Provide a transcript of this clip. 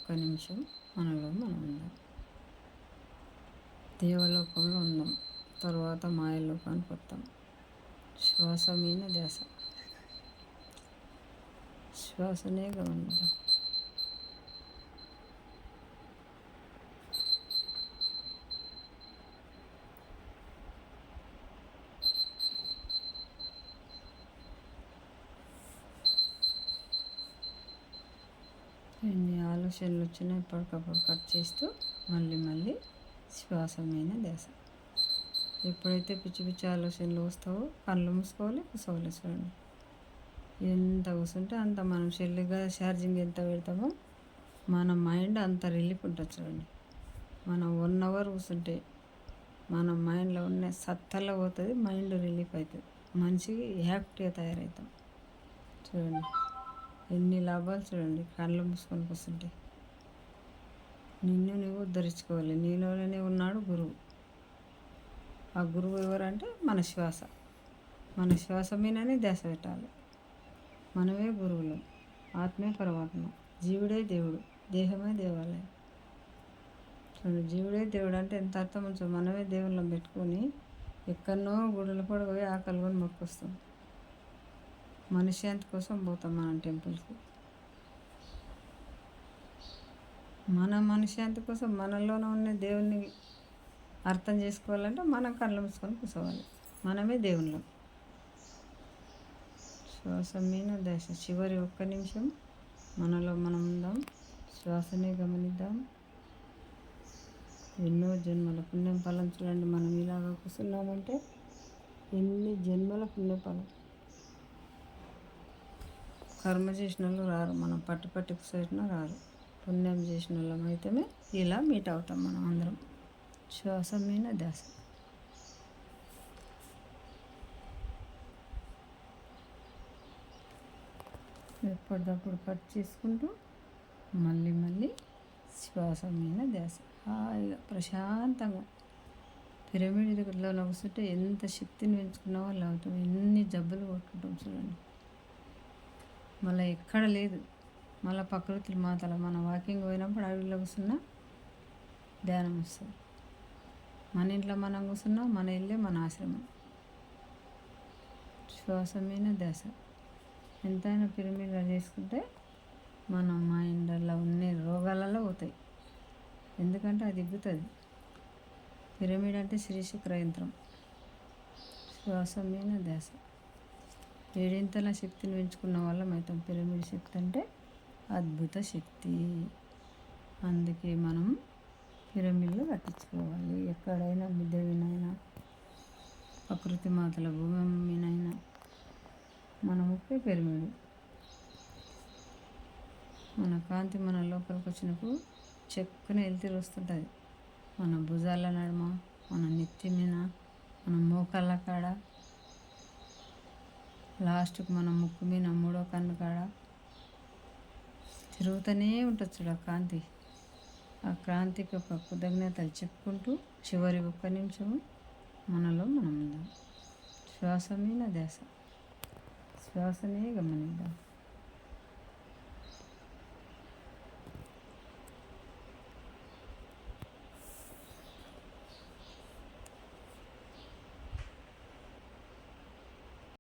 ఒక్క నిమిషం మనలో మనం ఉందాం. దేవలోకంలో ఉందాం, తర్వాత మాయలోకానికి వస్తాం. శ్వాస మీద ధ్యాస, శ్వాసనే గమనిద్దాం. ఎన్ని ఆలోచనలు వచ్చినా ఎప్పటికప్పుడు కట్ చేస్తూ మళ్ళీ శ్వాస మీద ధ్యాస. ఎప్పుడైతే పిచ్చి పిచ్చి ఆలోచనలు వస్తావో కళ్ళు మూసుకోవాలి, కూర్చోవాలి. చూడండి, ఎంత కూర్చుంటే అంత మనం సెల్లుగా ఛార్జింగ్ ఎంత పెడతామో మన మైండ్ అంత రిలీఫ్ ఉంటుంది. చూడండి, మనం 1 అవర్ కూర్చుంటే మన మైండ్లో ఉన్న సత్తల్లో పోతుంది, మైండ్ రిలీఫ్ అవుతుంది, మంచిగా యాక్టివ్గా తయారవుతాం. చూడండి ఎన్ని లాభాలు. చూడండి, కళ్ళు మూసుకొని కూర్చుంటే నిన్ను నువ్వు ఉద్ధరించుకోవాలి. నీలోనే ఉన్నాడు గురువు. ఆ గురువు ఎవరంటే మన శ్వాస. మన శ్వాస మీదనే ధ్యాస పెట్టాలి. మనమే గురువులం, ఆత్మే పరమాత్మ, జీవుడే దేవుడు, దేహమే దేవాలయం. చూడండి, జీవుడే దేవుడు అంటే ఎంత అర్థం ఉంచో. మనమే దేవుళ్ళం పెట్టుకొని ఎక్కడనో గుడుల పొడగపోయి ఆకలి కొని మొక్కొస్తాం. మనశ్శాంతి కోసం పోతాం మనం టెంపుల్కి. మన మనశ్శాంతి కోసం మనలోనే ఉన్న దేవుణ్ణి అర్థం చేసుకోవాలంటే మనం కళ్ళు మూసుకొని కూర్చోవాలి. మనమే దేవుళ్ళం. శ్వాస మీద ధ్యాస. చివరి ఒక్క నిమిషం మనలో మనం ఉందాం, శ్వాసనే గమనిద్దాం. ఎన్నో జన్మల పుణ్యం ఫలం. చూడండి, మనం ఇలాగ కూర్చున్నామంటే ఎన్ని జన్మల పుణ్యఫలం. కర్మ చేసిన వాళ్ళు రారు, మనం పట్టి కూర్చోసినా రారు. పుణ్యం చేసిన వాళ్ళం అయితేనే ఇలా మీట్ అవుతాం మనం అందరం. శ్వాస మీద ధ్యాస. ఎప్పటికప్పుడు కట్ చేసుకుంటూ మళ్ళీ శ్వాస మీద ధ్యాస. హాయిగా ప్రశాంతంగా పిరమిడ్ దగ్గరలో కూర్చుంటే ఎంత శక్తిని పెంచుకున్న వాళ్ళు అవుతాం. ఎన్ని జబ్బులు కొట్టుకుంటాం. చూడండి, మళ్ళీ ఎక్కడ లేదు. మళ్ళీ ప్రకృతి మాతల మనం వాకింగ్ పోయినప్పుడు అడవిలో కూర్చున్నా ధ్యానం వస్తుంది. మన ఇంట్లో మనం కూర్చున్నా మన ఇల్లే మన ఆశ్రమం. శ్వాస మీద ధ్యాస. ఎంతైనా పిరమిడ్గా చేసుకుంటే మన మైండ్లో ఉన్న రోగాలలో పోతాయి. ఎందుకంటే అది దిగుతుంది. పిరమిడ్ అంటే శ్రీచక్ర యంత్రం. శ్వాస మీద ధ్యాస. 7 శక్తిని పెంచుకున్న వాళ్ళం అవుతాం. పిరమిడ్ శక్తి అంటే అద్భుత శక్తి. అందుకే మనం పిరమిడ్లు కట్టించుకోవాలి. ఎక్కడైనా మిద్దె మీనైనా ప్రకృతి మాతల భూమి మీనైనా మన ముప్పే పిరమిడ్. మన కాంతి మన లోపలికి వచ్చినప్పుడు చెక్కున వెళ్తిరి వస్తుంటుంది. మన భుజాల నడుమ, మన నెత్తి మీద, మన మోకాళ్ళ కాడ, లాస్ట్కి మన ముక్కు మీద 3వ కన్ను కాడ తిరుగుతూనే ఉంటుంది. చూడ కాంతి. ఆ కాంతికి ఒక కృతజ్ఞతలు చెప్పుకుంటూ చివరి ఒక్క నిమిషము మనలో మనం ఉందాం. శ్వాస మీద ధ్యాస. శ్వాసనే గమనిద్దాం.